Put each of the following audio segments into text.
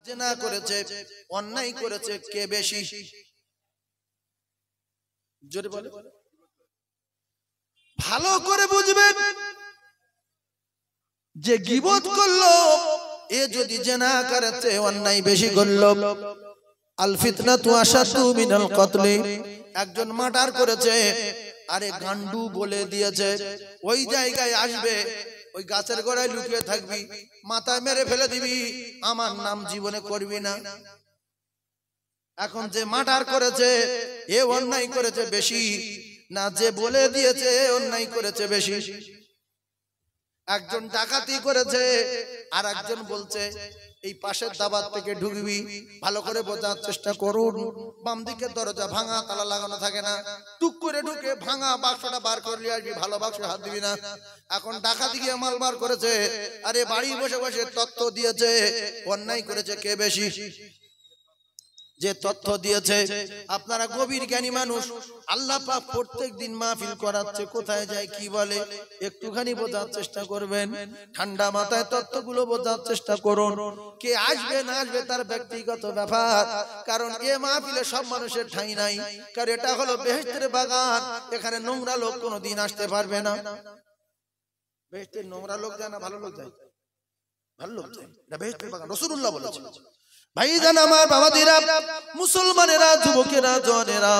জিনা করেছে, অন্যায় করেছে, কে বেশি? জোরে বলে। ভালো করে বুঝবেন যে গীবত করলো এ যদি জিনা করেছে, অন্যায় বেশি করলো। আল ফিতনাতু আশাদ্দু মিনাল কতলি, একজন মার্ডার করেছে, আরে গান্ডু বলে দিয়েছে, ওই জায়গায় আসবে, ওই গাছের গোড়ায় লুকিয়ে থাকবি, মাথায় মেরে ফেলে দিবি, আমার নাম জীবনে করবি না। এখন যে মার্ডার করেছে এ অন্যায় করেছে বেশি, না যে বলে দিয়েছে অন্যায় করেছে বেশি? একজন ডাকাতি করেছে, আর একজন বলছে এই পাশের দাবার থেকে ঢুকবি, ভালো করে বোঝার চেষ্টা করুন, বাম দিকের দরজা ভাঙা, তালা লাগানো থাকে না, টুক করে ঢুকে ভাঙা বাক্সটা বার করলে আসবি, ভালো বাক্সে হাত দিবি না। এখন ডাকাতি গিয়ে মাল বার করেছে, আরে বাড়ি বসে বসে তথ্য দিয়েছে, অন্যায় করেছে কে বেশি? যে তথ্য দিয়েছে। আপনারা গভীর জ্ঞানী মানুষ, আল্লাহ পাক প্রত্যেকদিন মাহফিল করাচ্ছে, কোথায় যায় কি বলে একটুখানি বোঝার চেষ্টা করবেন, ঠান্ডা মাথায় তথ্যগুলো বোঝার চেষ্টা করুন। কে আসবে না আসবে তার ব্যক্তিগত ব্যাপার, কারণ এ মাহফিলে সব মানুষের ঠাঁই নাই, কারণ এটা হলো বেহেশতের বাগান, এখানে নোংরা লোক কোনোদিন আসতে পারবে না। বেহেশতের নোংরা লোক যায় না, ভালো লোক যায়? ভালো লোক যায়, এটা বেহেশতের বাগান, রাসূলুল্লাহ বলেছেন। ভাইজান আমার, বাবাদিরা, মুসলমানেরা, যুবকেরা, জওয়ানেরা,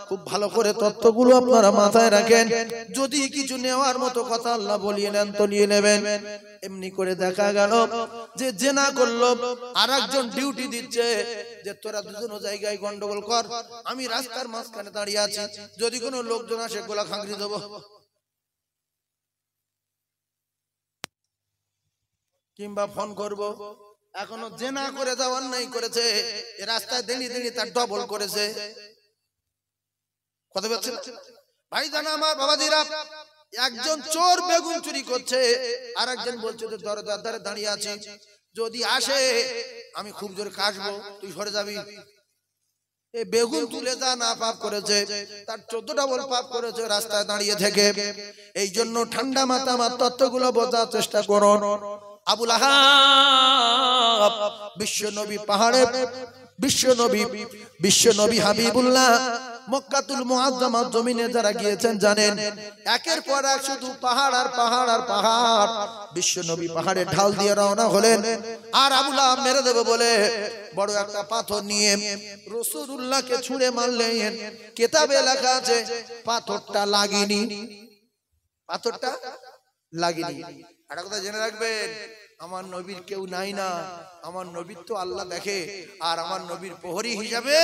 খুব ভালো করে তথ্যগুলো আপনারা মাথায় রাখেন। যদি কিছু নেওয়ার মতো কথা আল্লাহ বলিয়ে নেন তো নিয়ে নেবেন। এমনি করে দেখা গেল যে জেনা করলো, আর একজন ডিউটি দিচ্ছে যে তোরা দুজন জায়গায় গন্ডগোল কর, আমি রাস্তার মাঝখানে দাঁড়িয়ে আছি, যদি কোনো লোকজন আসে গোলা খাঁকড়ি দেবো। কিংবা ফোন করব, এখনো জেনা করে যাওয়া অন্যায় করেছে, এ রাস্তায় দাঁড়িয়ে দাঁড়িয়ে তার ডবল করেছে। কথা বলছেন ভাইজান আমার, বাবাজিরা, একজন চোর বেগুন চুরি করছে, আর একজন বলছে যে দরজার ধারে দাঁড়িয়ে আছি, যদি আসে আমি খুব জোরে কাশবো, তুই সরে যাবি। এই বেগুন তুলে যা না পাপ করেছে, তার 14 ডবল পাপ করেছে রাস্তায় দাঁড়িয়ে থেকে। এই জন্য ঠান্ডা মাথা আমার তত্ত্বগুলো বোঝার চেষ্টা করুন। আবু লাহাব বিশ্বনবী পাহাড়ে, বিশ্বনবী হাবিবুল্লাহ মক্কাতুল মুআজ্জামার জমিনে যারা গিয়েছেন জানেন, একের পর এক শুধু পাহাড় আর পাহাড় আর পাহাড়। বিশ্বনবী পাহাড়ে ঢাল দিয়ে রওনা হলেন, আর আবু লাহাব মেরে দেবে বলে বড় একটা পাথর নিয়ে রাসূলুল্লাহকে ছুঁড়ে মারলেন। কিতাবে লেখা আছে পাথরটা লাগেনি, পাথরটা লাগেনি। একটা কথা জেনে রাখবেন, আমার নবীর কেউ নাই না, আমার নবীর তো আল্লাহ দেখে, আর আমার নবীর প্রহরী হিসাবে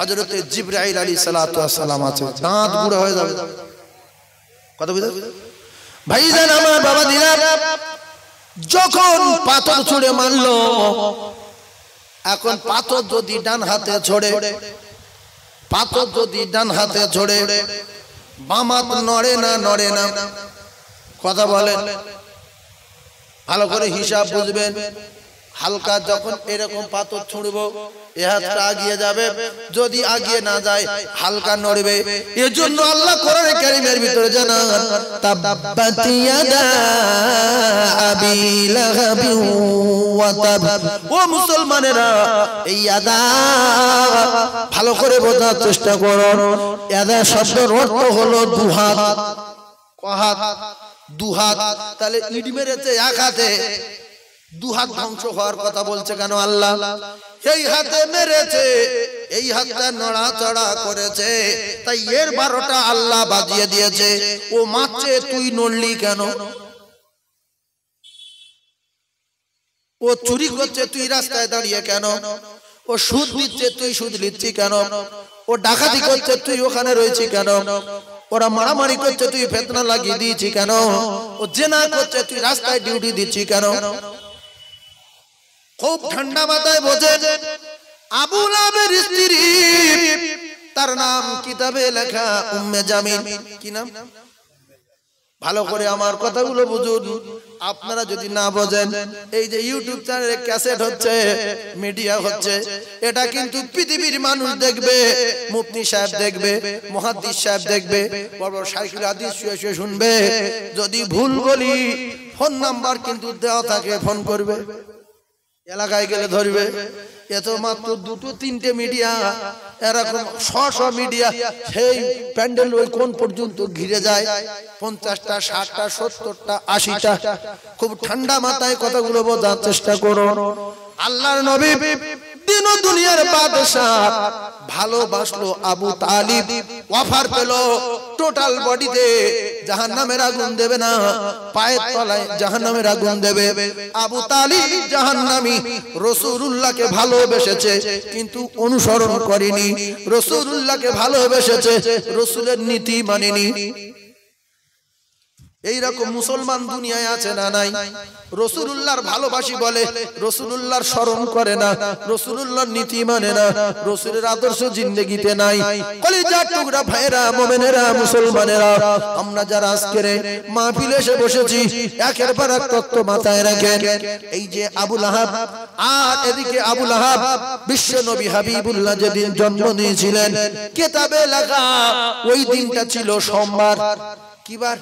হযরতে জিবরাইল আলাইহিস সালাতু ওয়াস সালাম আছে। দাঁত বুড়া হয়ে যাবে। কথা বুঝা ভাইজান আমার, বাবা দিরা, যখন পাথর ছুঁড়ে মারলো, এখন পাথর যদি ডান হাতে ছড়ে, পাথর যদি ডান হাতে ছড়ে, বাম হাত নড়ে না, নড়ে না। কথা বলেন, ভালো করে হিসাব বুঝবেন। হালকা যখন এরকম পাথর ছুঁড়বো, এ হাতটা আগিয়ে যাবে, যদি আগিয়ে না যায় হালকা নড়বে। এজন্য আল্লাহ কোরআনে কারীমের ভিতরে জানান, তাব্বাত ইয়াদা আবি লাহাবি ওয়া তাব। ও মুসলমানেরা, এই ইয়াদা ভালো করে বোঝার চেষ্টা করুন। ইয়াদা শব্দের অর্থ হলো দুহাত। কহাত? দুহাত। তাহলে ইট মেরেছে এক হাতে, দুহাত ধ্বংস হওয়ার কথা বলছে কেন আল্লাহ? এই হাতে মেরেছে, এই হাতটা নড়াচড়া করেছে, তাই এর 12টা আল্লাহ বাজিয়ে দিয়েছে। ও মারছে, তুই নড়লি কেন? ও চুরি করছে, তুই রাস্তায় দাঁড়িয়ে কেন? ও সুদ দিচ্ছে, তুই সুদ নিচ্ছি কেন? ও ডাকাতি করছে, তুই ওখানে রয়েছি কেন? ওরা মারামারি করছে, তুই ফিতনা লাগিয়ে দিয়েছি কেন? ও জেনা করছে, তুই রাস্তায় ডিউটি দিচ্ছি কেন? খুব ঠান্ডা মাথায় বোঝেন। আবু লাহাবের স্ত্রী, তার নাম কিতাবে লেখা উম্মে জামিল। কি নাম? ভালো করে আমার কথাগুলো বুঝুন। আপনারা যদি না বোঝেন, এই যে ইউটিউব চ্যানেলে ক্যাসেট হচ্ছে, মিডিয়া হচ্ছে, এটা কিন্তু পৃথিবীর মানুষ দেখবে, মুফতি সাহেব দেখবে, মুহাদ্দিস সাহেব দেখবে, বড় বড় শাইখুল হাদিস শুয়ে শুয়ে শুনবে। যদি ভুল বলি, ফোন নাম্বার কিন্তু দেওয়া থাকে, ফোন করবে। এলাকায় গেলে ধরবে। এত মাত্র দুটো তিনটে মিডিয়া, এরকম শ মিডিয়া সেই প্যান্ডেল ওই কোন পর্যন্ত ঘিরে যায়, 50টা 60টা 70টা 80টা। খুব ঠান্ডা মাথায় কথাগুলো বোঝার চেষ্টা করো। আল্লাহর নবী দিন ও দুনিয়ার বাদশাহ ভালোবাসলো আবু তালিব, অফার পেল টোটাল বডিতে জাহান্নামের আগুন দেবে না, পায়ের তলায় জাহান্নামের আগুন দেবে। আবু তালিব জাহান্নামী, রাসূলুল্লাহকে ভালোবেসেছে কিন্তু অনুসরণ করেনি, রাসূলুল্লাহকে ভালোবেসেছে রাসূলের নীতি মানেনি। এইরকম মুসলমান দুনিয়ায় আছে না নাই? রাসূলুল্লাহর ভালোবাসি বলে, রাসূলুল্লাহর স্মরণ করে না, রাসূলুল্লাহর নীতি মানে না, রাসূলের আদর্শ জিন্দেগিতে নাই। কলিজার টুকরা ভাইরা, মুমিনেরা, মুসলমানেরা, আমরা যারা আজকের মাহফিলে এসে বসেছি, একের পর এক তত্ত্ব মাথায় রাখেন। এই যে আবু লাহাব, আর এদিকে আবু লাহাব, বিশ্ব নবী হাবিবুল্লাহ যেদিন জন্ম নিয়েছিলেন, কিতাবে লেখা ওই দিনটা ছিল সোমবার। কি বার?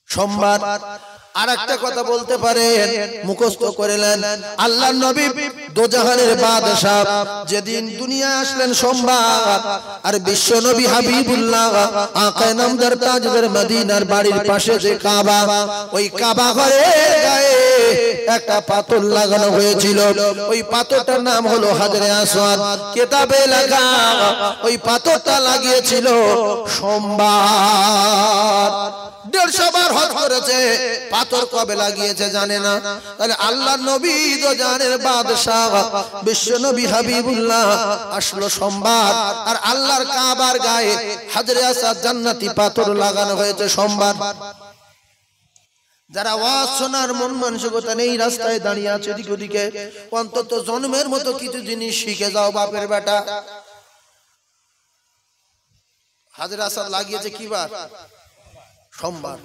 সোমবার। আর একটা কথা বলতে পারেন, মুখস্থ করেলেন, আল্লাহর নবী দোজাহানের বাদশা যেদিন দুনিয়া আসলেন সোমবার, আর বিশ্ব নবী হাবিবুল্লাহ আকায়ে নামদার তাজদার মদিনার বাড়ির পাশে যে কাবা, ওই কাবা ঘরের গায়ে একটা পাথর লাগানো হয়েছিল। ওই পাথরটার নাম হলো হাজরে আসওয়াদ। কিতাবে লেখা ওই পাথরটা লাগিয়েছিল সোমবার। 150 বার হজ করেছে, পাথর কবে লাগিয়েছে জানে না। তাহলে আল্লাহর নবী দোজাহানের বাদশা বিশ্ব নবী হাবিবুল্লাহ আসলো সোমবার, আর আল্লাহর কাবার গায়ে হাজরে আসওয়াদ জান্নাতি পাথর লাগানো হয়েছে সোমবার। যারা ওয়াজ শোনার মন মানসিকতা নেই, রাস্তায় দাঁড়িয়ে আছে এদিক ওদিকে, অন্তত জন্মের মতো কিছু জিনিস শিখে যাও বাপের বেটা। হাজরে আসওয়াদ লাগিয়েছে কি বার? সোমবার।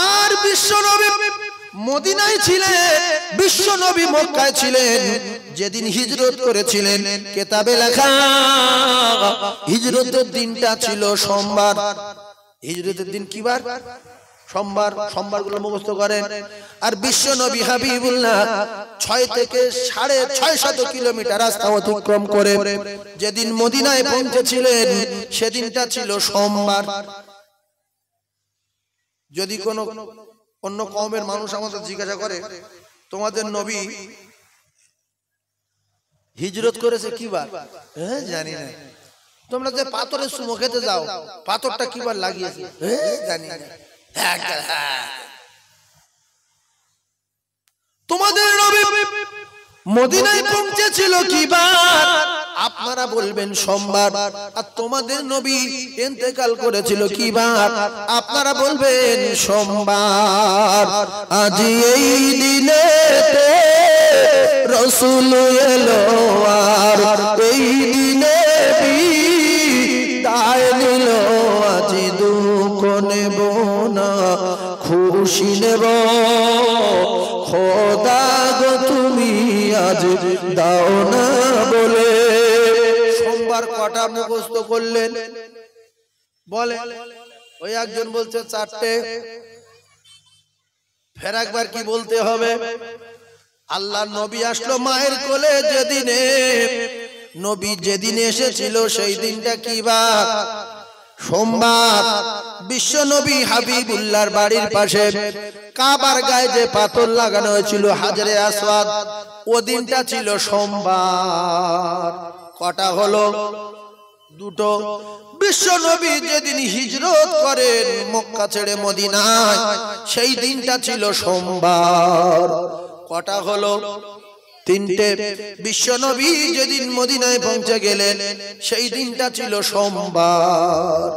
আর বিশ্ব নবী মদিনায় ছিলেন, বিশ্ব নবী মক্কায় ছিলেন যেদিন হিজরত করেছিলেন, কিতাবে লেখা হিজরতের দিনটা ছিল সোমবার। হিজরতের দিন কি বার? সোমবার। সোমবার গুলো মুখস্থ করেন। আর বিশ্ব নবী হাবিবুল্লাহ 6 থেকে 650 কিলোমিটার রাস্তা অতিক্রম করে যেদিন মদিনায় পৌঁছেছিলেন, সেদিনটা ছিল সোমবার। যদি কোনো অন্য কওমের মানুষ আমাদের জিজ্ঞাসা করে, তোমাদের নবী হিজরত করেছে কি বার? হ্যাঁ জানি না। তোমরা যে পাথরের সুমো খেতে যাও, পাথরটা কি বার লাগিয়েছে? হ্যাঁ জানি না। তোমাদের নবী মদিনায় পৌঁছেছিল কি বার? আপনারা বলবেন সোমবার। আর তোমাদের নবী ইন্তেকাল করেছিল কি বার? আপনারা বলবেন সোমবার। আজ এই দিনেতে রাসূল এলো, আর এই দিনে বিদায় নিল। আজ দুঃখ নেব না, খুশি নেব, খোদা গো তুমি আজ দাও না বলে। সোমবার কটা মুখস্থ করলেন বলে? ওই একজন বলছে 4টে। ফের একবার কি বলতে হবে? আল্লাহ নবী আসলো মায়ের কোলে যেদিনে, নবী যেদিন এসেছিল সেই দিনটা কি বার? সোমবার। বিশ্ব নবী হাবিবুল্লাহর বাড়ির পাশে কাবার গায়ে যে পাথর লাগানো হয়েছিল হাজরে আসওয়াদ, ও দিনটা ছিল সোমবার। কটা হলো? দুটো। বিশ্ব নবী যেদিন হিজরত করেন মক্কা ছেড়ে মদিনায়, সেই দিনটা ছিল সোমবার। কটা হলো? 3টে। বিশ্ব নবী যেদিন মদিনায় পৌঁছে গেলেন, সেই দিনটা ছিল সোমবার।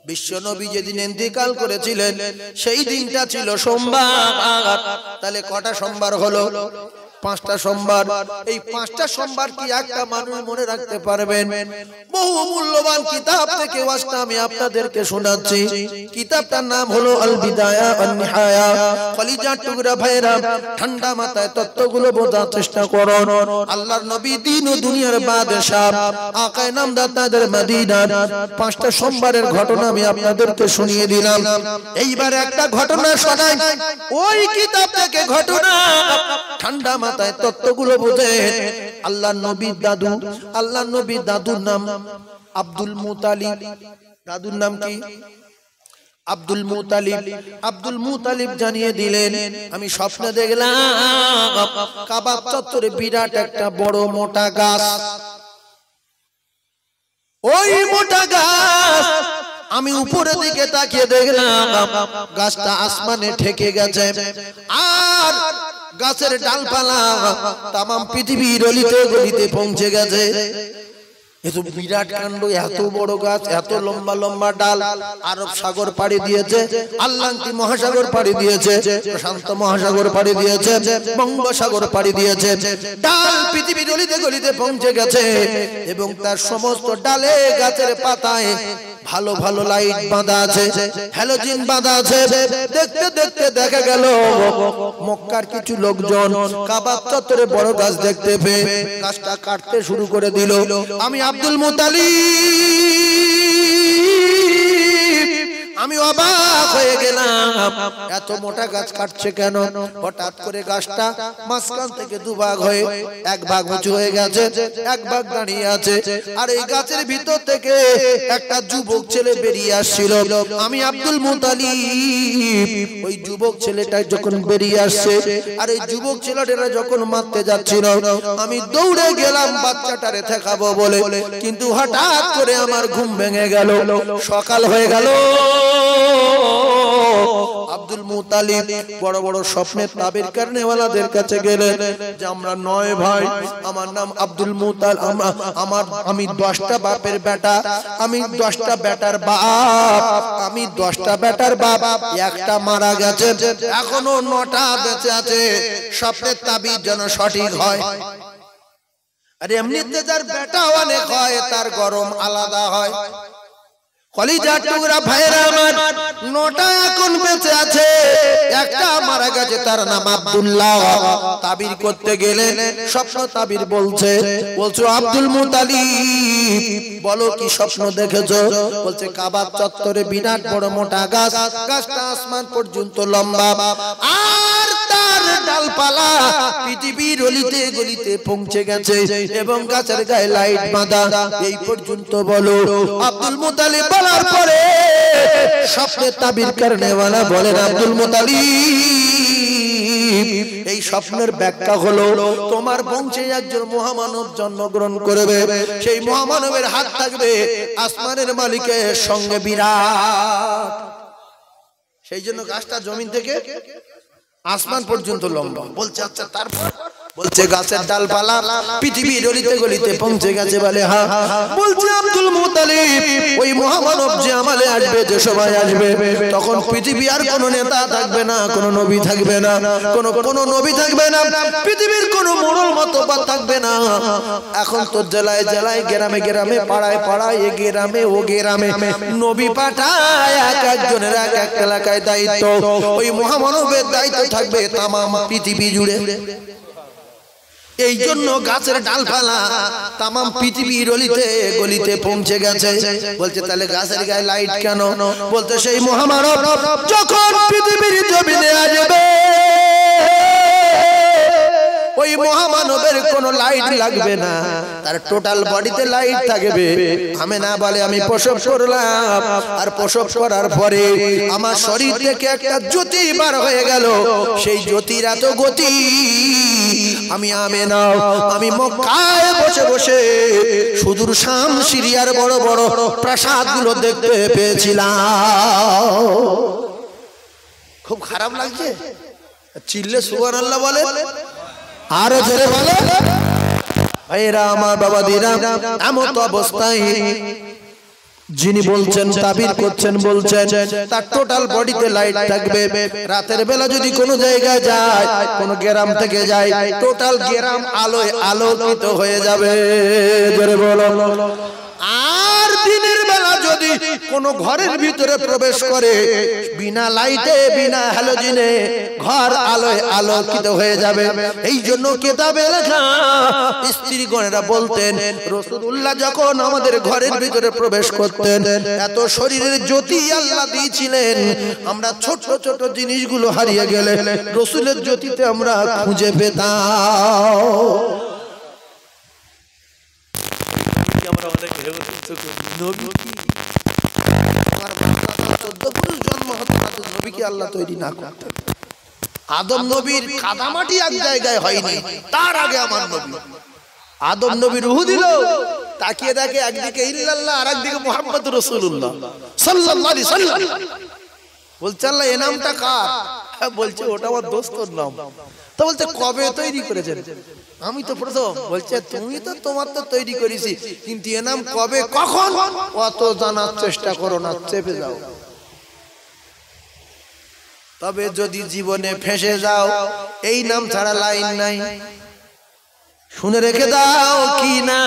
বিশ্ব নবী যেদিন ইন্তেকাল করেছিলেন, সেই দিনটা ছিল সোমবার। তাহলে কটা সোমবার হলো? পাঁচটা সোমবার। এই পাঁচটা সোমবার কি একটা মানুষ মনে রাখতে পারবেন? বহু মূল্যবান কিতাব থেকে ওয়াজটা আমি আপনাদেরকে শোনাচ্ছি। কিতাবটার নাম হলো আল বিদায়া ওয়ান নিহায়া। কলিজার টুকরা ভাইরা, ঠান্ডা মাথায় তত্ত্বগুলো বোঝার চেষ্টা করুন। আল্লাহর নবী দিন ও দুনিয়ার বাদশা আকায়ে নামদার তাদের মদিনার পাঁচটা সোমবারের ঘটনা আমি আপনাদেরকে শুনিয়ে দিলাম। এইবার একটা ঘটনা শোনাই, ওই কিতাব থেকে ঘটনা। ঠান্ডা মাথায় তত্ত্বগুলো বোঝেন। আল্লাহর নবীর দাদু, আল্লাহর নবীর দাদুর নাম আব্দুল মুতালিব। দাদুর নাম কি? আব্দুল মুতালিব। আব্দুল মুতালিব জানিয়ে দিলেন, আমি স্বপ্নে দেখলাম কাবা চত্বরে বিরাট একটা বড় মোটা গাছ। ওই মোটা গাছ আমি উপরের দিকে তাকিয়ে দেখলাম গাছটা আসমানে ঠেকে গেছে, আর গাছের ডালপালা তামাম পৃথিবীর অলিতে গলিতে পৌঁছে গেছে। এত বিরাট কাণ্ড, এত বড় গাছ, এত লম্বা লম্বা ডাল। আরব সাগর পাড়ি দিয়েছে, আটলান্টিক মহাসাগর পাড়ি দিয়েছে, প্রশান্ত মহাসাগর পাড়ি দিয়েছে, বঙ্গোপসাগর পাড়ি দিয়েছে। ডাল পৃথিবীর অলিতে গলিতে পৌঁছে গেছে এবং তার সমস্ত ডালে গাছের পাতায় ভালো ভালো লাইট বাঁধা আছে, হ্যালোজিন বাঁধা আছে। দেখতে দেখতে দেখা গেল মক্কার কিছু লোকজন কাবা চত্বরে বড় গাছ দেখতে পেয়ে গাছটা কাটতে শুরু করে দিল। আমি আব্দুল মুতালিব, আমি অবাক হয়ে গেলাম, এত মোটা গাছ কাটছে কেন? হঠাৎ করে গাছটা মাঝখান থেকে দুভাগ হয়ে এক ভাগ উঁচু হয়ে গেছে, এক ভাগ দাঁড়িয়ে আছে। আর এই গাছের ভিতর থেকে একটা যুবক ছেলে বেরিয়ে আসছিল। আমি আব্দুল মুতালিব ওই যুবক ছেলেটা যখন বেরিয়ে আসছে আর এই যুবক ছেলেটা যখন মারতে যাচ্ছিল, আমি দৌড়ে গেলাম বাচ্চাটারে ঠেকাবো বলে, কিন্তু হঠাৎ করে আমার ঘুম ভেঙে গেল, সকাল হয়ে গেল। আব্দুল মুতালিব বড় বড় স্বপ্নের তাবির করনেওয়ালাদের কাছে গেলেন যে আমরা 9 ভাই, আমার নাম আব্দুল মুতালিব, আমি 10টা বাপের বেটা, আমি 10টা বেটার বাপ, আমি 10টা বেটার বাপ, একটা মারা গেছে, এখনো 9টা বেঁচে আছে। স্বপ্নের তাবির যেন সঠিক হয়। আর এমনিতে যার বেটা অনেক হয় তার গরম আলাদা হয়। কলিজার টুকরা ভাইরা আমার, 9টা এখন বেঁচে আছে, একটা মারা গেছে, তার নাম আব্দুল্লাহ। তাবির করতে গেলে স্বপ্ন তাবির বলছে আব্দুল মুতালিব বলো কি স্বপ্ন দেখেছো? বলছে কাবা চত্বরে বিরাট বড় মোটা গাছ, গাছটা আসমান পর্যন্ত লম্বা, আর তার ডালপালা পৃথিবীর অলিতে গলিতে পৌঁছে গেছে এবং গাছের গায়ে লাইট বাঁধা। এই পর্যন্ত বলো। আব্দুল মুতালিব বলার পরে স্বপ্নের তাবির করনেওয়ালা বলেন, আব্দুল মুতালিব এই স্বপ্নের ব্যাখ্যা হলো তোমার বংশে একজন মহামানব জন্মগ্রহণ করবে, সেই মহামানবের হাত থাকবে আসমানের মালিকের সঙ্গে বিরাট। সেই জন্য গাছটা জমিন থেকে আসমান পর্যন্ত লম্বা। বলছে আচ্ছা তারপর? বলছে গাছের ডালপালা পৃথিবীর অলিতে গলিতে পৌঁছে গেছে বলে হ্যাঁ। বলছে আব্দুল মুতালিব ওই মহামানব যে আমালে আসবে, যে সবাই আসবে, তখন পৃথিবী আর কোনো নেতা থাকবে না, কোনো নবী থাকবে না, কোনো নবী থাকবে না, পৃথিবীর কোনো মোড়ল মতবাদ থাকবে না। এখন তো জেলায় জেলায়, গ্রামে গ্রামে, পাড়ায় পাড়ায়, এ গ্রামে ও গ্রামে নবী পাঠায়, এক একজনের এক এক এলাকায় দায়িত্ব। ওই মহামানবের দায়িত্ব থাকবে তামাম পৃথিবী জুড়ে। এই জন্য গাছের ডালপালা তামাম পৃথিবীর অলিতে গলিতে পৌঁছে গেছে। বলছে তাহলে গাছের গায়ে লাইট কেন? বলতে সেই মহামানব যখন পৃথিবীর জমিনে আসবে, ওই মহামানবের কোনো লাইট লাগবে না, তার টোটাল বডিতে লাইট থাকবে। আমি না বলে আমি প্রসব করলাম, আর প্রসব করার পরে আমার শরীর থেকে একটা জ্যোতি বার হয়ে গেল। সেই জ্যোতির এত গতি, আমি আমেনা, আমি মক্কায় বসে বসে সুদূর শাম সিরিয়ার বড় বড় প্রাসাদগুলো দেখতে পেয়েছিলাম। খুব খারাপ লাগছে? চিল্লে সুবহানাল্লাহ বলে, আরো জোরে বলে। ভাইরা আমার, বাবা দিরা, এমন অবস্থায় যিনি বলছেন তাবির করছেন বলছেন তার টোটাল বডিতে লাইট থাকবে। রাতের বেলা যদি কোনো জায়গায় যায়, কোনো গ্রাম থেকে যায়, টোটাল গ্রাম আলোয় আলোকিত হয়ে যাবে। জোরে বলো। আর দিনের বেলা যদি কোনো ঘরের ভিতরে প্রবেশ করে, বিনা লাইটে বিনা হ্যালোজেনে ঘর আলোয় আলোকিত হয়ে যাবে। এই জন্য কিতাবে লেখা স্ত্রীগণেরা বলতেন রাসূলুল্লাহ যখন আমাদের ঘরের ভিতরে প্রবেশ করতেন, এত শরীরের জ্যোতি আল্লাহ দিয়েছিলেন, আমরা ছোট ছোট জিনিসগুলো হারিয়ে গেলে রাসূলের জ্যোতিতে আমরা খুঁজে পেতাম। আদম নবীর কাদামাটি এক জায়গায় হয়নি, তার আগে আমার নবী আদম নবী রূহ দিল, তাকিয়ে দেখে একদিকে ইল্লাল্লাহ আর একদিকে মুহাম্মদুর রাসূলুল্লাহ সাল্লাল্লাহু আলাইহি ওয়াসাল্লাম। বলছে আল্লাহ এ নামটা কার? বলছে ওটা আমার দোস্তর নাম। তো বলছে কবে তৈরি করেছেন? আমি তো প্রথম। বলছে তুমি তো তোমার তো তৈরি করেছি, কিন্তু এ নাম কবে কখন অত জানার চেষ্টা করো না, চেপে যাও। তবে যদি জীবনে ফেঁসে যাও, এই নাম ছাড়া লাইন নাই। শুনে রেখে দাও কি না,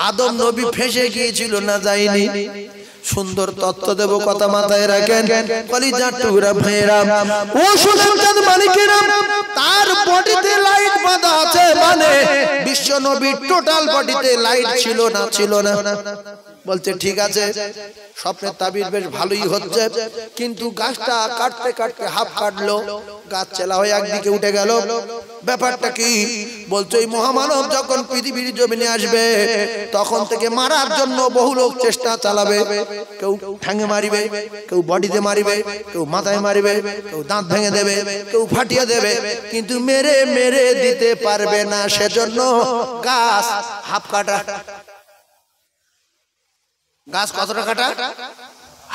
আদম নবী ফেঁসে গিয়েছিল না যায়নি? সুন্দর তত্ত্ব দেব, কথা মাথায় রাখেন কলিজার টুকরা ভাইরা ও শুনেন চাঁদ মালিকেরা, তার বডিতে লাইট বাঁধা আছে, মানে বিশ্ব নবীর টোটাল বডিতে লাইট ছিল না, ছিল না। বলছে ঠিক আছে, স্বপ্নের তাবির বেশ ভালোই হচ্ছে, কিন্তু গাছটা কাটতে কাটতে হাফ কাটলো, গাছ চেলা হয়ে একদিকে উঠে গেল। ব্যাপারটা কি? বলছে ওই মহামানব যখন পৃথিবীর জমিনে আসবে, তখন থেকে মারার জন্য বহু লোক চেষ্টা চালাবে। কেউ ঠ্যাঙে মারিবে, কেউ বডিতে মারিবে, কেউ মাথায় মারিবে, কেউ দাঁত ভেঙে দেবে, কেউ ফাটিয়ে দেবে, কিন্তু মেরে মেরে দিতে পারবে না। সেজন্য গাছ হাফ কাটা। গাছ কতটা কাটা?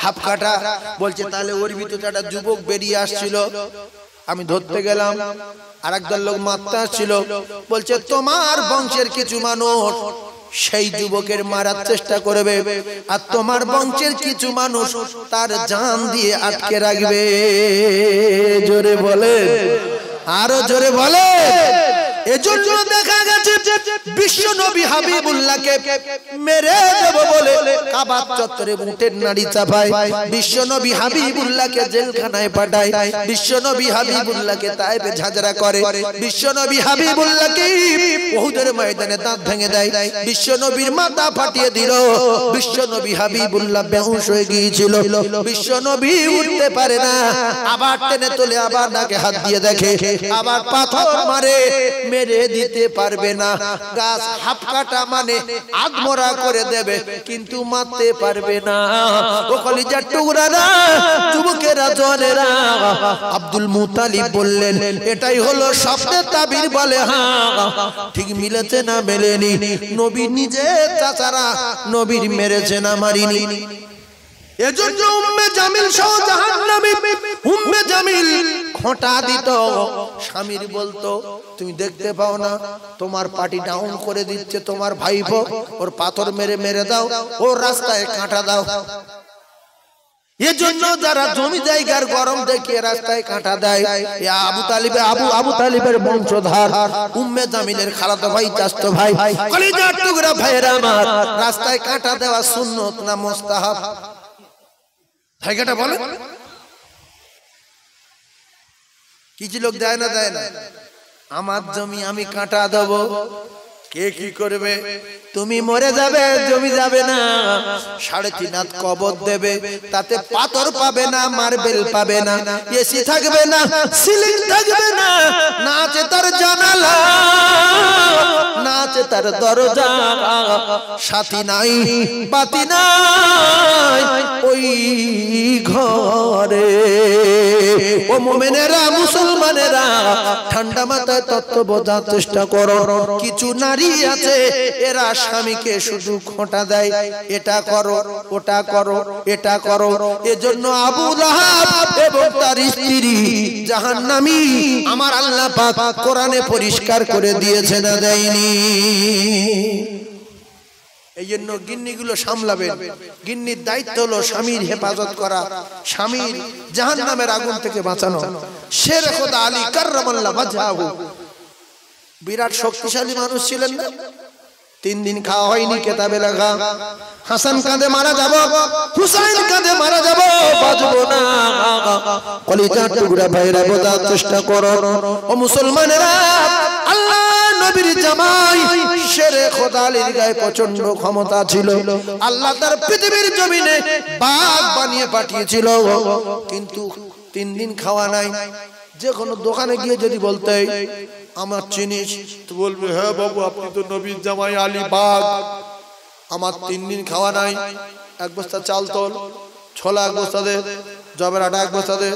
হাফ কাটা। বলছে তাহলে ওর ভিতরে একটা যুবক বেরিয়ে আসছিল, আমি ধরতে গেলাম, আর একদল লোক মারতে আসছিল। বলছে তোমার বংশের কিছু মানুষ সেই যুবকের মারার চেষ্টা করবে, আর তোমার বংশের কিছু মানুষ তার জান দিয়ে আটকে রাখবে। জোরে বলে, আরো জোরে বলে। এজন্য দেখা গেছে বিশ্ব নবী হাবিবুল্লাহকে মেরে দেব বলে কাবা চত্বরে উটের নাড়ি চাপায়, বিশ্ব নবী হাবিবুল্লাহকে জেলখানায় পাঠায়, বিশ্ব নবী হাবিবুল্লাহকে তায়েফে ঝাঁঝরা করে, বিশ্ব নবী হাবিবুল্লাহকে উহুদের ময়দানে দাঁত ভেঙে দেয়, বিশ্ব নবীর মাথা ফাটিয়ে দিল। বিশ্ব নবী হাবিবুল্লাহ বেহুশ হয়ে গিয়েছিল, বিশ্ব নবী উঠতে পারে না, আবার টেনে তোলে, আবার নাকে হাত দিয়ে দেখে, আবার পাথর মারে, মেরে দিতে পারবে না। গাছ হাফ কাটা মানে আধমরা করে দেবে, কিন্তু মারতে পারবে না। ও কলিজার টুকরারা, যুবকেরা, জওয়ানেরা, আব্দুল মুতালিব বললেন এটাই হলো স্বপ্নের তাবির। বলে হ্যাঁ, ঠিক মিলেছে না মেলেনি? নবী নিজে চাচারা নবীর মেরেছে না মারিনি? এজন্য উম্মে জামিল সহ জাহান্নামী উম্মে জামিল খোঁটা দিত। স্বামীর বলতো তুমি দেখতে পাও না তোমার পার্টি ডাউন করে দিচ্ছে তোমার ভাইপো, ওর পাথর মেরে মেরে দাও, ওর রাস্তায় কাঁটা দাও। এজন্য যারা জমি জায়গার গরম দেখিয়ে রাস্তায় কাঁটা দেয়, আবু তালিবের বংশধর উম্মে জামিলের খালাতো ভাই, চাচতো ভাই, কলিজার টুকরা ভাইরা আমার, রাস্তায় কাঁটা দেওয়া সুন্নত না মুস্তাহাব? জায়গাটা বলে কিছু লোক দেয় না, দেয় না। আমার জমি আমি কাঁটা দেব, কে কি করবে? তুমি মরে যাবে, জমি যাবে না, 3.5 হাত কবর দেবে, তাতে পাথর পাবে না, মার্বেল পাবে না, এসি থাকবে না, সিলিং থাকবে না, না আছে তার জানালা, না আছে তার দরজা, সাথী নাই, বাতি নাই ওই ঘরে। ও মুমিনেরা, মুসলমানেরা, ঠান্ডা মাথায় তত্ত্ব বোঝার চেষ্টা করো। কিছু নারী আছে এরা স্বামীকে শুধু খোঁটা দেয়, এটা করো, ওটা করো, এটা করো। এজন্য আবু লাহাব এবং তার স্ত্রী জাহান্নামী আমার আল্লাহ পাক কোরআনে পরিষ্কার করে দিয়েছে না দেয়নি? এই জন্য গিন্নিগুলো সামলাবেন। গিন্নির দায়িত্ব হলো স্বামীর হেফাজত করা, স্বামীর জাহান্নামের আগুন থেকে বাঁচানো। শের খোদা আলী কাররামাল্লাহু ওয়াজহাহু বিরাট শক্তিশালী মানুষ ছিলেন না? 3 দিন খাওয়া হয়নি, কেতাবে লেখা। হাসান কাঁদে মারা যাব, হুসাইন কাঁদে মারা যাব, বাঁচবো না। কলিজার টুকরা ভাইরা বোঝার চেষ্টা করো ও মুসলমানেরা, আল্লাহ নবীর জামাই শেরে খোদা আলীর গায়ে প্রচন্ড ক্ষমতা ছিল। আল্লাহ তার পৃথিবীর জমিনে বাঘ বানিয়ে পাঠিয়েছিল, কিন্তু 3 দিন খাওয়া নাই। যে কোনো দোকানে গিয়ে যদি বলতে আমার চিনিস, তো বলবে হ্যাঁ বাবু আপনি তো নবীর জামাই আলী বাঘ, আমার 3 দিন খাওয়া নাই। 1 বস্তা চাল তোল, ছোলা 1 বস্তা দে, জবের আটা 1 বস্তা দে,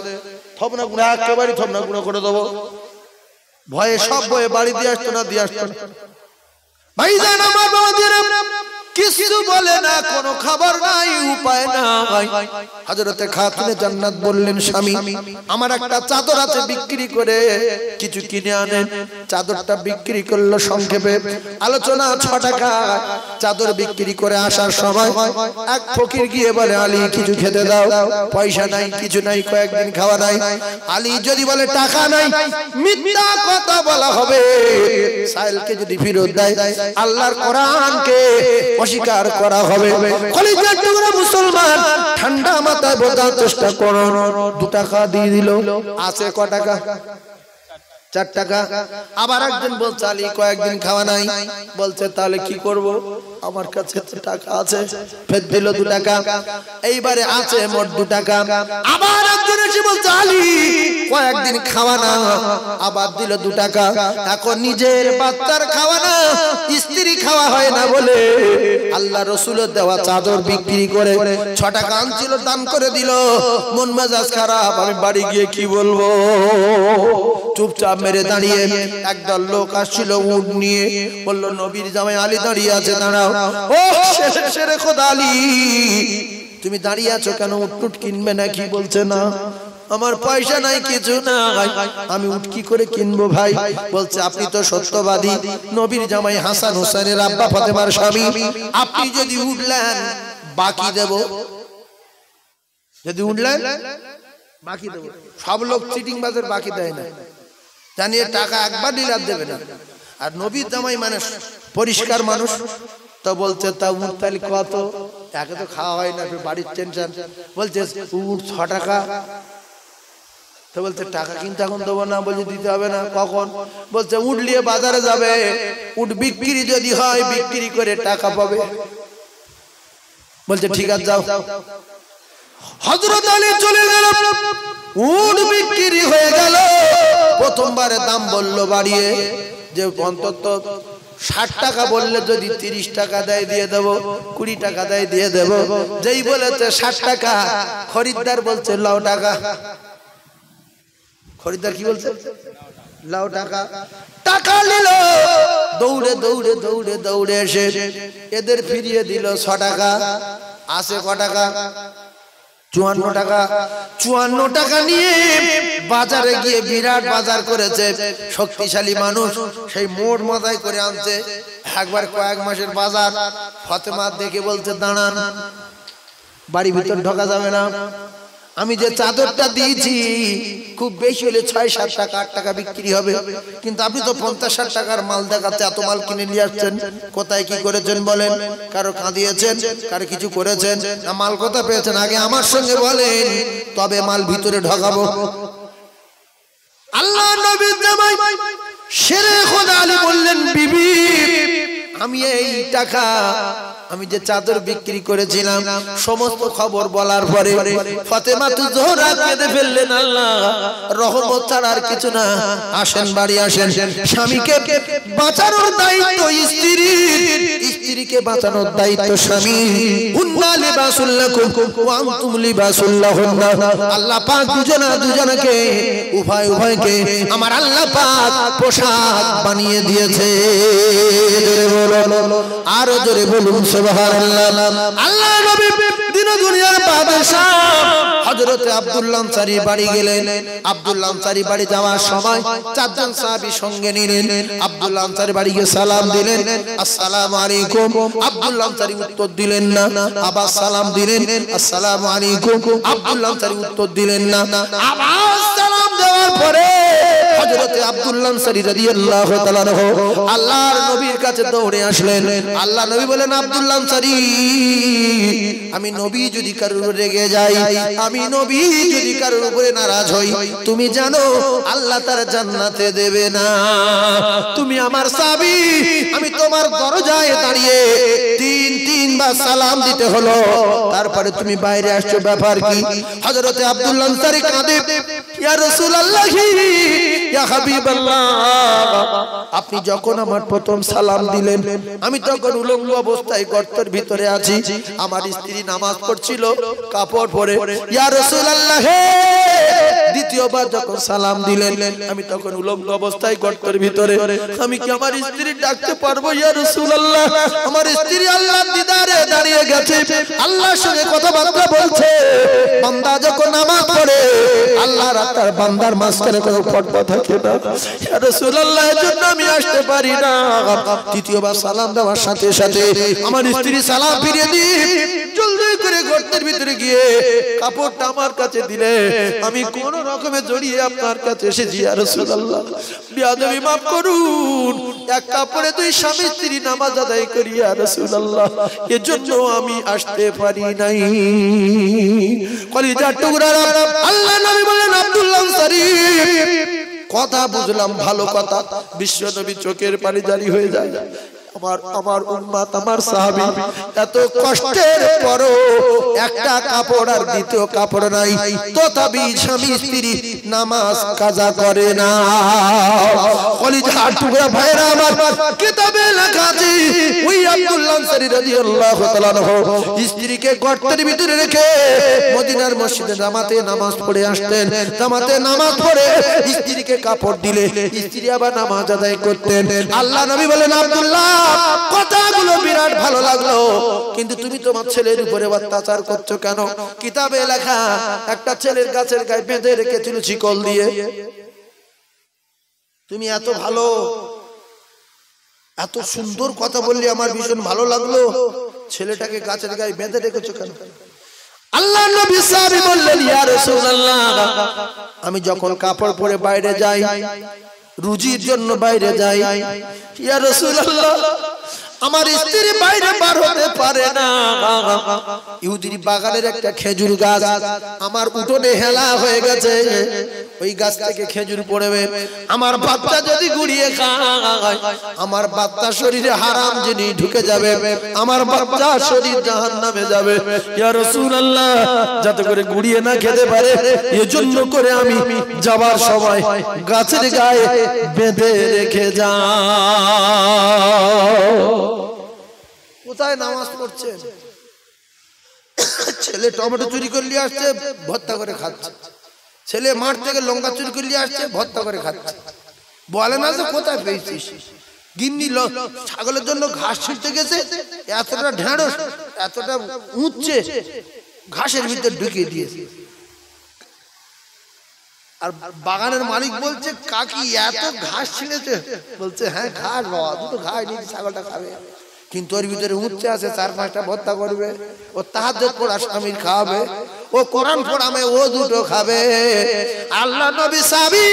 থপনা গুঁড়া একেবারে থপনা গুঁড়ো করে দেবো। ভয়ে সব বয়ে বাড়ি দিয়ে আসতো না, দিয়ে আসতো না। ভাইজান আমার বাবাদের কিছু বলে না, কোনো খাবার নাই, উপায় নাই। হযরতে খাতুনে জান্নাত বললেন স্বামী আমার একটা চাদর আছে, বিক্রি করে কিছু কিনে আনেন। চাদরটা বিক্রি করলো, সংক্ষেপে আলোচনা 6 টাকা। চাদর বিক্রি করে আসার সময় এক ফকির গিয়ে বলে আলী কিছু খেতে দাও। পয়সা নাই, কিছু নাই, কয়েকদিন খাওয়া নাই। আলী যদি বলে টাকা নাই, মিথ্যা কথা বলা হবে। সাইলকে যদি ফেরত দেয়, আল্লাহর কোরআনকে অস্বীকার করা হবে। কলিজার টুকরা মুসলমান, ঠান্ডা মাথায় বোঝার চেষ্টা করো। 2 টাকা দিয়ে দিল, আছে ক টাকা? 4 টাকা। আবার একজন বলছে আলী কয়েকদিন খাওয়া নাই, বলছে তাহলে কি করব, আমার কাছে টাকা আছে। ফের দিল 2 টাকা, এইবারে আছে মোট 2 টাকা। আবার একজন এসে বলছে আলী কয়েকদিন খাওয়া না, আবার দিল 2 টাকা। এখন নিজের বাচ্চার খাওয়া না, স্ত্রী খাওয়া হয় না বলে আল্লাহ রাসূলের দেওয়া চাদর বিক্রি করে 6 টাকা আনছিল, দান করে দিল। মন মেজাজ খারাপ, আমি বাড়ি গিয়ে কি বলবো। চুপচাপ মেরে দাঁড়িয়ে একদল লোক আসছিল উট নিয়ে, বলল নবীর জামাই আলী দাঁড়িয়ে আছে, দাঁড়াও। ও শেরে খোদা আলী তুমি দাঁড়িয়ে আছো কেন, উট কিনবে না? কি বলছে না আমার পয়সা নাই, কিছু না, আমি উট কি করে কিনবো ভাই? বলছে আপনি তো সত্যবাদী, নবীর জামাই হাসান হোসেনের আব্বা ফাতেমার স্বামী, আপনি যদি উঠলেন বাকি দেব, যদি উঠলেন বাকি দেব। সব লোক চিটিং বাজের বাকি দেয় না, জানিয়ে টাকা একবার ডিলার দেবে না। আর নবীর জামাই মানে পরিষ্কার মানুষ, তো বলছে তা উট তাহলে কত? তাকে তো খাওয়া হয় না, বাড়ির টেনশন। বলছে উট 6 টাকা। তো বলছে টাকা কিন্তু এখন দেবো না। বলছে দিতে হবে না। কখন? বলছে উট নিয়ে বাজারে যাবে, উট বিক্রি যদি হয় বিক্রি করে টাকা পাবে। বলছে ঠিক আছে যাও। হযরত আলী চলে গেল, উট বিক্রি হয়ে গেল। প্রথমবারে দাম বললো বাড়িয়ে, যে অন্তত 60 টাকা বললে যদি 30 টাকা দেয় দিয়ে দেবো, 20 টাকা দেয় দিয়ে দেবো। যেই বলেছে 60 টাকা, খরিদ্দার বলছে লাও টাকা। খরিদ্দার কি বলছে? লাও টাকা। টাকা নিল, দৌড়ে দৌড়ে দৌড়ে দৌড়ে এসে এদের ফিরিয়ে দিল 6 টাকা। আসে ক টাকা? 54 টাকা। 54 টাকা নিয়ে বাজারে গিয়ে বিরাট বাজার করেছে। শক্তিশালী মানুষ, সেই মোট মাথায় করে আনছে। একবার কয়েক মাসের বাজার। ফাতেমা দেখে বলছে দাঁড়ান, বাড়ি ভিতর ঢোকা যাবে না। আমি যে চাদরটা দিয়েছি খুব বেশি হলে 6-7 টাকা 8 টাকা বিক্রি হবে, কিন্তু আপনি তো 50-60 টাকার মাল দেখাচ্ছে। এত মাল কিনে নিয়ে আসছেন, কোথায় কি করেছেন বলেন? কারো কাঁদিয়েছেন, কারো কিছু করেছেন না? মাল কোথা পেয়েছেন আগে আমার সঙ্গে বলেন, তবে মাল ভিতরে ঢোকাবো। আল্লাহ নবীর জামাই শেরে খোদা আলী বললেন বিবি আমি এই টাকা, আমি যে চাদর বিক্রি করেছিলাম সমস্ত খবর বলার পরে ফাতেমা তু জোহরা কেঁদে ফেললেন। আল্লাহ রহমত ছাড়া আর কিছু না। আসেন বাড়ি আসেন। স্বামীকে বাঁচানোর দায়িত্ব স্ত্রীর, স্ত্রীকে বাঁচানোর দায়িত্ব স্বামী। হুন্না লিবাসুল লাকুম ওয়া আনতুম লিবাসুল লাহুন্না। আল্লাহ পাক দুজনকে উভয়কে আমার আল্লাহ পাক পোশাক বানিয়ে দিয়েছে। আরো জোরে বলুন সুবহানাল্লাহ। আল্লাহ নবী দিন দুনিয়ার বাদশাহ হযরত আব্দুল্লাহ আনসারী বাড়ি গেলেন। আব্দুল্লাহ আনসারী বাড়ি যাওয়ার সময় চারজন সাহাবী সঙ্গে নিলেন। আব্দুল্লাহ আনসারী বাড়ি গিয়ে সালাম দিলেন, আসসালামু আলাইকুম। আব্দুল্লাহ আনসারী উত্তর দিলেন না। আবার সালাম দিলেন, আসসালামু আলাইকুম। আব্দুল্লাহ আনসারী উত্তর দিলেন না। আবার সালাম দেওয়ার পরে হযরত আব্দুল্লাহ আনসারী রাদিয়াল্লাহু তাআলা আনহু আল্লাহর নবীর কাছে দৌড়ে আসলেন। আল্লাহ নবী বলেন, আব্দুল্লাহ আনসারী, আমি নবী যদি কারোর রেগে যাই, আমি নবী যদি কারোর উপরে নারাজ হই, তুমি জানো আল্লাহ তার জান্নাতে দেবে না। তুমি আমার সাহাবী, আমি তোমার দরজায় দাঁড়িয়ে তিনবার সালাম দিতে হলো, তারপরে তুমি বাইরে আসছো, ব্যাপার কি? হযরত আব্দুল্লাহ আনসারী কাঁদে, ইয়া রাসূলুল্লাহ, ইয়া হাবিবাল্লাহ, আপনি যখন আমার প্রথম সালাম দিলেন, আমি তখন উলঙ্গ অবস্থায় গর্তের ভিতরে আছি। আমার স্ত্রী নামাজ পড়ছিল কাপড় পরে। ইয়া রাসূলুল্লাহ, দ্বিতীয়বার যখন সালাম দিলেন, আমি তখন উলঙ্গ অবস্থায় গর্তের ভিতরে। আমি কি আমার স্ত্রী ডাকতে পারবো? ইয়া রাসূলুল্লাহ, আমার স্ত্রী আল্লাহর দিদারে দাঁড়িয়ে গেছে, আল্লাহর সঙ্গে কথাবার্তা বলছে। বান্দা যখন নামাজ পড়ে, আল্লাহর আর তার বান্দার মাঝখানে কোনো পর্দা থাকে না। ইয়া রাসূলুল্লাহ, এজন্য আমি আসতে পারি না। তৃতীয়বার সালাম দেওয়ার সাথে সাথে আমার স্ত্রী সালাম ফিরিয়ে দিয়ে জলদি করে গর্তের ভিতরে গিয়ে কাপড়টা আমার কাছে দিলে, আমি কোন রকমে জড়িয়ে আপনার কাছে এসেছি। ইয়া রাসূলুল্লাহ, বিয়াদবি মাফ করুন, এক কাপড়ে দুই স্বামী স্ত্রী নামাজ আদায় করি ইয়া রাসূলুল্লাহ, এজন্য আমি আসতে পারি নাই। কলিজার টুকরা আল্লাহ নবী বলেন, আব্দুল্লাহ আনসারী, কথা বুঝলাম, ভালো কথা। বিশ্ব নবী চোখের পানি জারি হয়ে যায়। আমার উম্মত, আমার সাহাবী, এত কষ্টের পরও একটা কাপড় আর দ্বিতীয় কাপড় নাই, তথাপি স্বামী স্ত্রী নামাজ কাজা করে না। কলিজার টুকরা ভাইরা আমার, কিতাবে লেখা আছে, ওই আব্দুল্লাহ আনসারী রাদিয়াল্লাহু তাআলা আনহু স্ত্রীকে গর্তের ভিতরে রেখে মদিনার মসজিদে জামাতে নামাজ পড়ে আসতেন। জামাতে নামাজ পড়ে স্ত্রীকে কাপড় দিলে স্ত্রী আবার নামাজ আদায় করতেন। আল্লাহ নবী বলেন, আব্দুল্লাহ, কথাগুলো বিরাট ভালো লাগলো, কিন্তু তুমি তোমার ছেলের উপরে অত্যাচার করছো কেন? কিতাবে লেখা, একটা ছেলের গাছের গায়ে বেঁধে রেখেছিল শিকল দিয়ে। তুমি এত ভালো, এত সুন্দর কথা বললি, আমার ভীষণ ভালো লাগলো, ছেলেটাকে গাছের গায়ে বেঁধে রেখেছো কেন? আল্লাহ নবী সাহাবী বললেন, ইয়া রাসূলুল্লাহ, আমি যখন কাপড় পরে বাইরে যাই, রুজির জন্য বাইরে যাই, ইয়া রাসূলুল্লাহ, আমার স্ত্রী বাইরে বার হতে পারে না। ইহুদির বাগানের একটা খেজুর গাছ আমার উঠোনে হেলা হয়ে গেছে, ওই গাছ থেকে খেজুর পড়বে, আমার বাচ্চা যদি গুড়িয়ে খায়, আমার বাচ্চা শরীরে হারাম জিনিস ঢুকে যাবে, আমার বাচ্চা শরীর জাহান্নামে যাবে। ইয়া রাসূলুল্লাহ, যাতে করে গুড়িয়ে না খেতে পারে, এজন্য করে আমি যাবার সময় গাছের গায়ে বেঁধে রেখে যাই। কোথায় নামাজ পড়ছেন? ছেলে টমেটো চুরি করলে আসছে, ভর্তা করে খাচ্ছে। ছেলে মাঠ থেকে লঙ্কা চুরি করলে আসছে, ভর্তা করে খাচ্ছে। বলে না যে কোথায় পেয়েছিস? গিন্নি ছাগলের জন্য ঘাস ছিঁড়তে গেছে, এতটা ঢেঁড়স, এতটা উঁচছে, ঘাসের ভিতরে ঢুকিয়ে দিয়েছে। আর বাগানের মালিক বলছে, কাকি এত ঘাস ছিঁড়েছে? বলছে, হ্যাঁ ঘাস, বাবা দুটো ঘাস নিয়ে ছাগলটা খাবে। কিন্তু ওর ভিতরে উচ্চে আছে, 4-5টা ভর্তা করবে, ও তাহাজ্জুদ পড়া স্বামীর খাবে, ও কোরআন পড়ামে ও দুটো খাবে। আল্লাহ নবী সাহাবী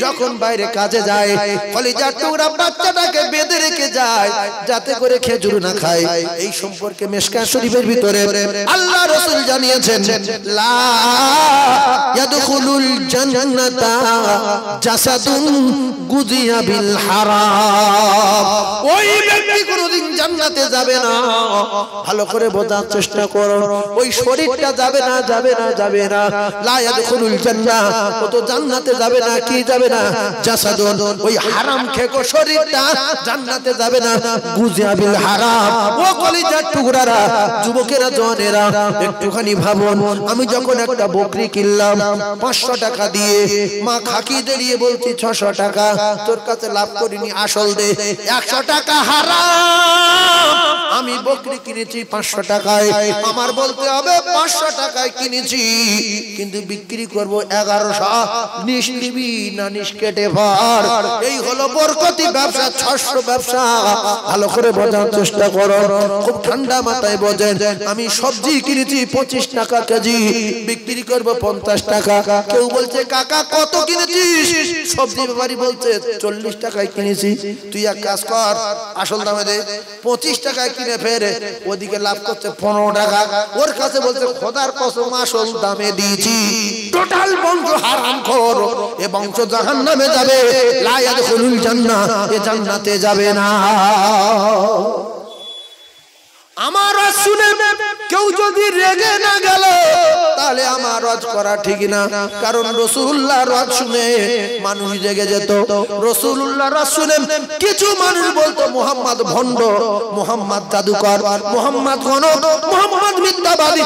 যখন বাইরে কাজে যায়, কলিজার টুকরা বাচ্চাটাকে বেঁধে রেখে যায়, যাতে করে খেজুর না খায়। এই সম্পর্কে মিশকাত শরীফের ভিতরে আল্লাহ রাসূল জানিয়েছেন, লা ইয়াদখুলুল জান্নাতা জাসাদুন গুযিয়া বিল হারাম। ওই ব্যক্তি কোনদিন জান্নাতে যাবে না। ভালো করে বোঝার চেষ্টা করো, ওই শরীরটা যাবে না, যাবে না, যাবে না। লা ইয়াদখুলুল জান্নাহ, ও তো জান্নাতে যাবে না। কি যাবে না? জাসাদুন, ওই হারাম খেকো শরীরটা জান্নাতে যাবে না। গুযিয়া বিল হারাম। ও কলিজার টুকরারা, যুবকেরা, জওয়ানেরা, একটুখানি ভাবুন, আমি যখন একটা বকরি কিনলাম 500 টাকা দিয়ে, মা খাকি দাঁড়িয়ে বলছি 600 টাকা, তোর কাছে লাভ করিনি, আসল দে। 100 টাকা হারাম। আমি বকরি কিনেছি 500 টাকায়, আমার বলতে হবে 500 টাকায় কিনেছি কিন্তু বিক্রি করব 1100। নিশ নিবি না নিশ কেটে ভার। এই হলো বরকতি ব্যবসা, 600 ব্যবসা। ভালো করে বোঝার চেষ্টা করো, খুব ঠান্ডা মাথায় বোঝেন। আমি সবজি কিনেছি 25 টাকা কেজি, বিক্রি করব 50 টাকা। কেউ বলছে কাকা কত কিনেছিস? সবজি ব্যাপারী বলছে 40 টাকায় কিনেছি। তুই এক কাজ কর, আসল দামে দে। 25 টাকায় কিনে ফেরে, ওদিকে লাভ করছে 15 টাকা। ওর কাছে বলছে খোদার কসম আসল দামে দিয়েছি। টোটাল বংশ হারামখোর, এ বংশ জাহান্নামে যাবে। লা ইয়াদখুলুল জান্নাহ, এ জান্নাতে যাবে না। আমার ওয়াজ শুনে কেউ যদি রেগে না গেল তাহলে আমার ওয়াজ করা ঠিক না। কারণ রাসূলুল্লাহর ওয়াজ শুনে মানুষ রেগে যেত। রাসূলুল্লাহর ওয়াজ শুনে কিছু মানুষ বলতো মুহাম্মদ ভণ্ড, মুহাম্মদ জাদুকর, মুহাম্মদ গণক, মুহাম্মদ মিথ্যাবাদী।